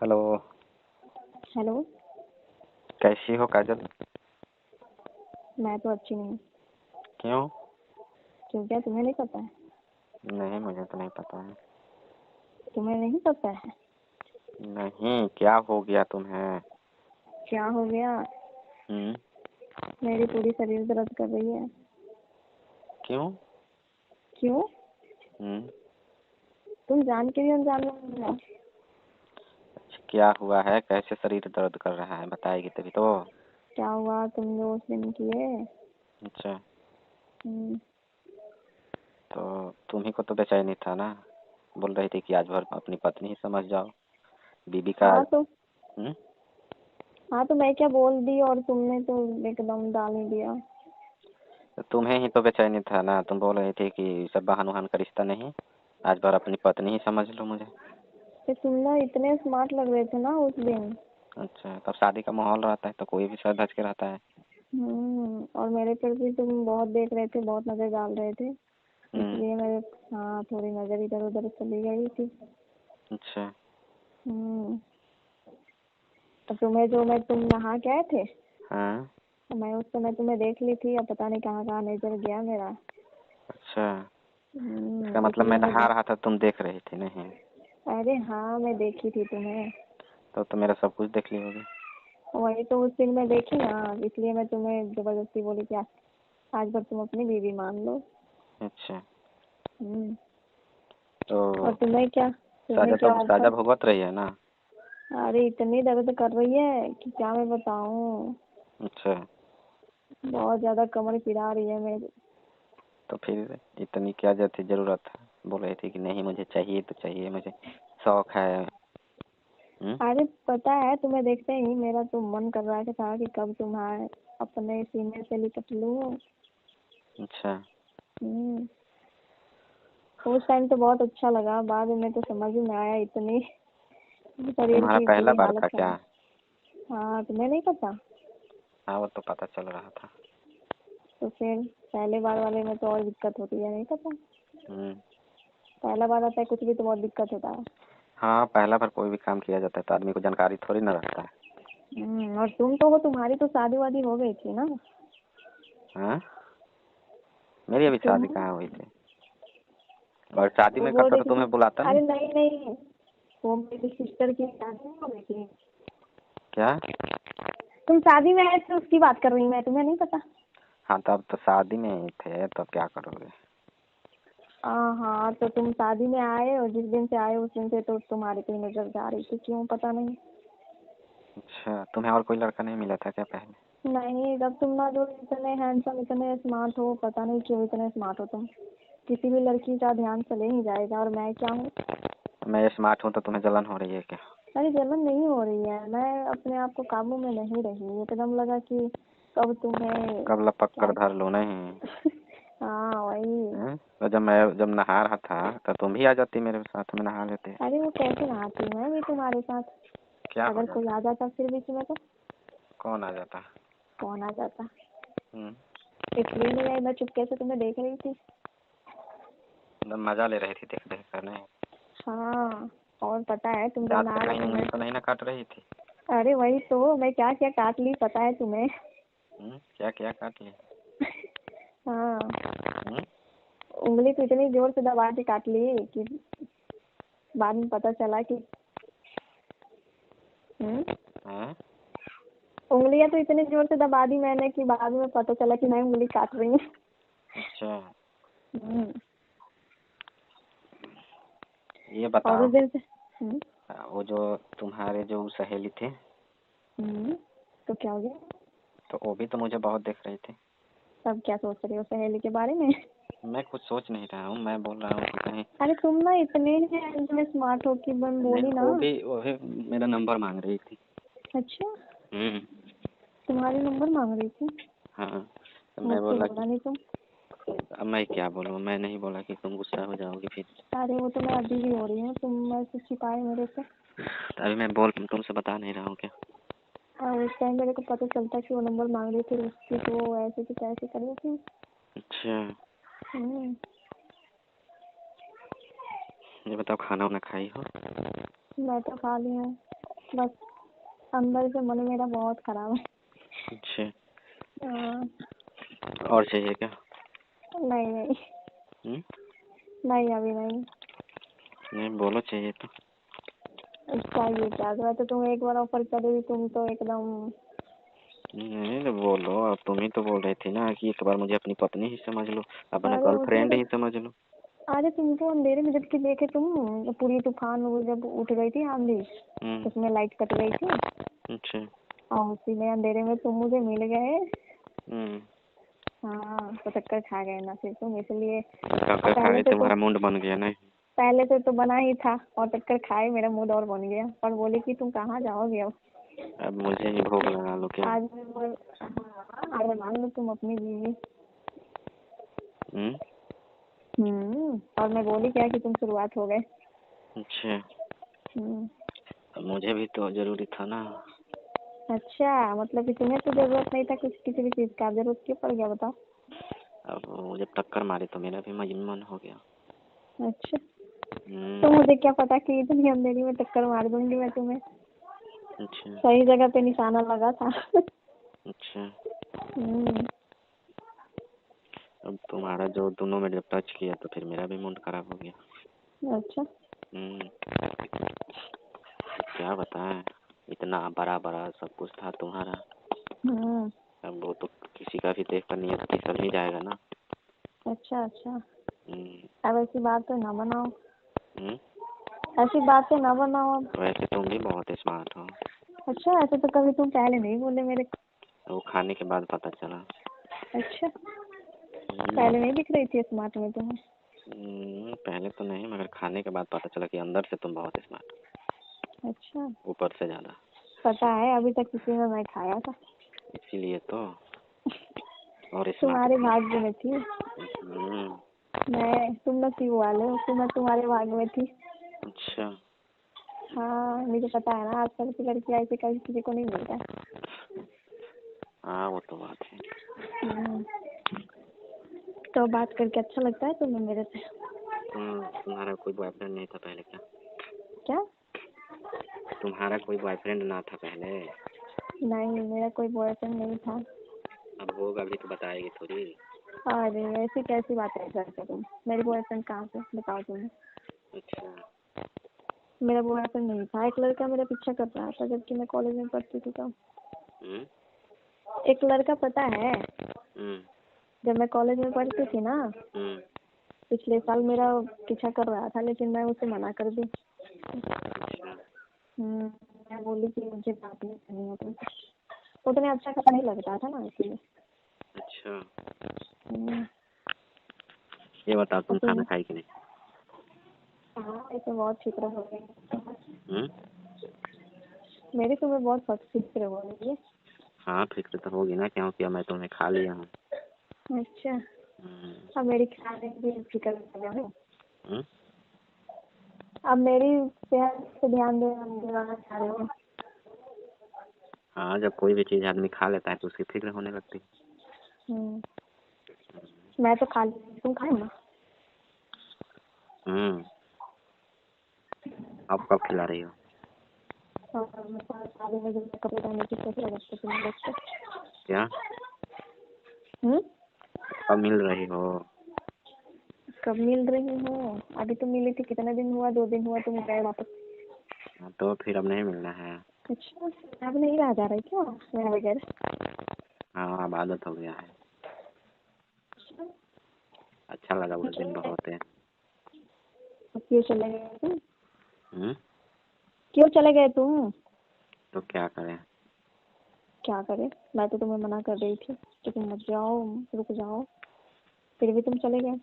Hello. Hello. कैसी हो काजल? मैं तो अच्छी नहीं। क्यों? क्यों, क्या तुम्हें नहीं पता है? नहीं, मुझे तो नहीं पता है। तुम्हें नहीं पता है? नहीं, क्या हो गया तुम्हें? क्या हो गया? हम्म। मेरी पूरी शरीर दर्द कर रही है। क्यों? क्यों? हम्म। तुम जान के भी अनजान में हो। क्या हुआ है? कैसे शरीर दर्द कर रहा है? बताएगी तभी तो। क्या हुआ, तुम जो उस दिन किए। अच्छा, हम्म, तो तुम्ही को तो बेचैनी था ना। बोल रही थी कि आज भर अपनी पत्नी ही समझ जाओ, बीबी का। हाँ तो हम्म। हाँ तो मैं क्या बोल दी और तुमने तो एकदम डाल ही दिया। तो तुम्हें ही तो बेचैनी था ना। तुम बोल रही थी कि सब बहन वहन का रिश्ता नहीं, आज भर अपनी पत्नी ही समझ लो मुझे। तो तुम ना इतने स्मार्ट लग रहे थे ना उस दिन। अच्छा, तब शादी का माहौल रहता है तो कोई भी सर धज के रहता है। और मेरे पर भी तुम बहुत देख रहे थे, बहुत नजर डाल रहे थे। हम्म। इसलिए मेरे, हाँ, थोड़ी नजर इधर उधर चली गई थी। अच्छा। हम्म तो तुम नहा के आए थे। हाँ। तो मैं उस समय तुम्हें देख ली थी, अब पता नहीं कहाँ कहाँ नजर गया मेरा। अच्छा, इसका मतलब मैं इसलिए नहा रहा था, तुम देख रही थी नहीं? अरे हाँ, मैं देखी थी तुम्हें। तो मेरा सब कुछ देख ली होगी। वही तो, उस दिन मैं देखी ना, इसलिए मैं तुम्हें जबरदस्ती बोली कि आज भर तुम अपनी बीवी मान लो। अच्छा, हम्म तो और तुम्हें साजा क्या तो साजा ऑफर। भुगत रही है ना? अरे इतनी दर्द कर रही है कि क्या मैं बताऊं। अच्छा, बहुत ज्यादा कमर पिरा रही है मेरी। तो फिर इतनी क्या जरूरत जरूरत है? बोल रही थी कि नहीं मुझे चाहिए तो चाहिए, मुझे शौक है। अरे पता है, तुम्हें देखते ही मेरा तो मन कर रहा था कि कब तुम्हारे अपने सीने से लिपट लूं। अच्छा, हम्म उस टाइम तो बहुत अच्छा लगा, बाद में तो समझ में आया इतनी शरीर तुम्हारा की पहला पूरी बार हालत था क्या? खराब। हाँ, तुम्हें नहीं पता? हाँ, वो तो पता चल रहा था। तो फिर पहले बार वाले में तो और दिक्कत होती है, नहीं पता? हम्म। पहला बार आता है कुछ भी तो बहुत दिक्कत होता है। हाँ, पहला बार कोई भी काम किया जाता है तो आदमी को जानकारी थोड़ी ना रहता है। और तुम तो हो, तुम्हारी तो शादी वादी हो गई थी ना। हाँ, मेरी अभी तुम शादी कहाँ हुई थी? और शादी वो में बोल करता रही तो थी तुम्हें कि बुलाता अरे नहीं। नहीं नहीं, वो मेरी सिस्टर की शादी नहीं हो गई थी। क्या? तुम शादी में आए थे उसकी बात कर रही हूँ मैं, तुम्हें नहीं पता? हाँ, तब तो शादी में ही थे, तब क्या करोगे? हाँ, तो तुम शादी में आए और जिस दिन से आए उस दिन से तो तुम्हारी कोई नजर जा रही थी, क्यों पता नहीं। अच्छा, तुम्हें और कोई लड़का नहीं मिला था क्या पहले? नहीं, जब तुम ना जो इतने हैंडसम इतने स्मार्ट हो, पता नहीं क्यों इतने स्मार्ट हो तुम। किसी भी लड़की का ध्यान चले ही जाएगा, और मैं क्या हूँ। मैं स्मार्ट हूँ तो तुम्हें जलन हो रही है क्या? अरे जलन नहीं हो रही है, मैं अपने आप को काबू में नहीं रही, एकदम लगा कि कब तुम्हें कब लपक कर क्या। धर लो नहीं? हाँ वही। तो जब नहा रहा था तो तुम भी आ जाती, मेरे साथ में नहा लेते। अरे वो कैसे नहाती, मैं भी तुम्हारे साथ। क्या हो अगर कोई जाता? आ जाता फिर बीच में तो कौन आ जाता? कौन आ जाता। हम्म। इसलिए नहीं आई, मैं चुपके से तुम्हें देख रही थी। मतलब मजा ले रही थी देख देख कर नहीं? हाँ, और पता है तुम जब दांत से नहा कहीं रहे उंगली थे। तो नहीं ना काट रही थी? अरे वही तो, मैं क्या क्या काट ली पता है तुम्हें? क्या क्या काट ली? हाँ, हम्म। उंगली तो इतनी जोर से दबा के काट ली कि बाद में पता चला कि हाँ? उंगलियां तो इतनी जोर से दबा दी मैंने कि बाद में पता चला कि मैं उंगली काट रही हूँ। अच्छा, हम्म, ये और बताओ, उस दिन से हम्म, वो जो तुम्हारे जो सहेली थे, तो क्या हो गया? तो वो भी तो मुझे बहुत देख रही थी। सब क्या सोच रहे हो सहेली के बारे में? मैं कुछ सोच नहीं रहा हूँ, मैं बोल रहा हूँ कि कहीं। अरे तुम ना इतने स्मार्ट हो कि मैं नहीं, बोली ना। वो भी मेरा नंबर मांग रही थी। अच्छा, हम्म। तुम्हारी नंबर मांग रही थी? हाँ, तो मैं मुझसे बोला बोला कि नहीं तुम। अब मैं क्या बोलूँ, मैं नहीं बोला कि तुम गुस्सा हो जाओगे फिर। अरे वो तो मैं अभी भी हो रही हूँ, तुम मैं कुछ छिपाए मेरे से। अभी मैं बोल तुमसे बता नहीं रहा हूँ क्या? और उस टाइम मेरे को पता चलता कि वो नंबर मांग रही थी उसकी, तो वो ऐसे की तैसे कर रही थी। अच्छा, हम्म, ये बताओ, खाना वाना खाई हो? मैं तो खा ली हूँ। बस अंदर से मन मेरा बहुत खराब है। अच्छा, हाँ, और चाहिए क्या? नहीं नहीं, हम्म? नहीं अभी नहीं। नहीं बोलो चाहिए तो। चाहिए क्या? तो तुम एक बार ऑफर कर दी, तुम तो एकदम। नहीं तो बोलो, अब तुम ही तो बोल रही थी ना कि एक बार मुझे अपनी पत्नी ही समझ लो, अपना अरे मुझे गर्लफ्रेंड तो ही समझ लो। अरे तुमको अंधेरे में जबकि देखे तुम, पूरी तूफान वो जब उठ गई थी आंधी, हम्म। उसमें लाइट कट गई थी, अच्छा। और उसी में अंधेरे में तुम मुझे मिल गए। हम्म। हाँ, तो टक्कर खा गए ना फिर तुम, इसलिए। टक्कर खा गई, तुम्हारा मुंड बन गया नहीं? पहले से तो बना ही था, और टक्कर खाए मेरा मूड और बन गया, और बोले कि तुम कहाँ जाओगे अब। अब मुझे ही भोग लगा लो क्या? आज मैं बोल, हाँ, अरे मान लो तुम अपनी बीवी। हम्म। और मैं बोली क्या कि तुम शुरुआत हो गए। अच्छा, हम्म। अब मुझे भी तो जरूरी था ना। अच्छा, मतलब कि तुम्हें तो जरूरत नहीं था कुछ किसी भी चीज का, जरूरत क्यों पड़ गया बताओ। अब वो जब टक्कर मारी तो मेरा भी मन हो गया। अच्छा, तो मुझे क्या पता कि इतनी अंधेरी में टक्कर मार दूंगी मैं तुम्हें। अच्छा। सही जगह पे निशाना लगा था। अच्छा, हम्म। अब तुम्हारा जो दोनों में जब टच किया तो फिर मेरा भी मूड खराब हो गया। अच्छा। क्या बताएं, इतना बड़ा बड़ा सब कुछ था तुम्हारा। हम्म। अब वो तो किसी का भी देख कर नियत की सब ही जाएगा ना। अच्छा अच्छा, हम्म। अब ऐसी बातें ना बनाओ, हम्म। ऐसी बातें ना बनाओ अब। वैसे तुम भी बहुत स्मार्ट हो। अच्छा, ऐसे तो कभी तुम पहले नहीं बोले मेरे को। वो खाने के बाद पता चला। अच्छा, पहले नहीं दिख रही थी स्मार्ट में तुम्हें? पहले तो नहीं, मगर खाने के बाद पता चला कि अंदर से तुम बहुत स्मार्ट हो, अच्छा, ऊपर से ज्यादा। पता है अभी तक किसी ने नहीं खाया था। इसीलिए तो। और स्मार्ट तुम्हारे भी। भाग्य में थी हम्म। मैं, तुम नसीब वाले हो कि मैं तुम्हारे भाग्य में थी। अच्छा। हाँ, मुझे पता है ना, आजकल की लड़कियां ऐसे कभी किसी को नहीं मिलता। हाँ वो तो बात है। हम्म। तो बात करके अच्छा लगता है तुम्हें मेरे से? तुम्हारा कोई बॉयफ्रेंड नहीं था पहले क्या? क्या? तुम्हारा कोई बॉयफ्रेंड ना था पहले? नहीं, मेरा कोई बॉयफ्रेंड नहीं था। अब होगा भी तो बताएगी थोड़ी। अरे ऐसी कैसी बातें करते तुम, मेरे बॉयफ्रेंड कहाँ से बताओ तुम्हें। अच्छा। मेरा बॉयफ्रेंड नहीं था, एक लड़का मेरा पीछा कर रहा था जबकि मैं कॉलेज में पढ़ती थी तब। हम्म। एक लड़का पता है, हम्म। जब मैं कॉलेज में पढ़ती थी ना, हम्म। पिछले साल मेरा पीछा कर रहा था, लेकिन मैं उसे मना कर दी। अच्छा। मैं बोली कि मुझे बात नहीं करनी है तुमसे, उतने अच्छा खासा नहीं लगता था ना, इसलिए। अच्छा, हम्म। ये बताओ और तुम खाना खाई कि नहीं? हाँ, इसे बहुत फिक्र हो रही है। हम्म। मेरी तुम्हें बहुत फिक्र हो रही है। हाँ फिक्र तो होगी ना, क्योंकि मैं तुम्हें खा लिया हूँ। अच्छा, हम्म। अब मेरी खाने की फिक्र कर रहे हो? हम्म? अब मेरी सेहत पे ध्यान दिलाना चाह रहे हो? हाँ, जब कोई भी चीज आदमी खा लेता है तो उसकी फिक्र होने लगती है। मैं तो खा ली, तुम खाए ना? अब कब खिला रही हो? शादी में जब कपड़े पहनने की कैसे लगता तुम्हें देख के? क्या? हम्म? कब मिल रही हो? कब मिल रही हो? अभी तो मिली थी, कितना दिन हुआ, 2 दिन हुआ, तुम गए वापस। तो फिर अब नहीं मिलना है? अच्छा, अब नहीं रहा जा रहा है क्या मेरा बगैर? हाँ अब आदत हो गया है। अच्छा लगा उस दिन बहुत है। क्यों चले गए तुम? हम्म? क्यों चले गए तुम? तो क्या करें? क्या करें? मैं तो तुम्हें मना कर रही थी कि तुम मत जाओ, रुक जाओ, फिर भी तुम चले गए।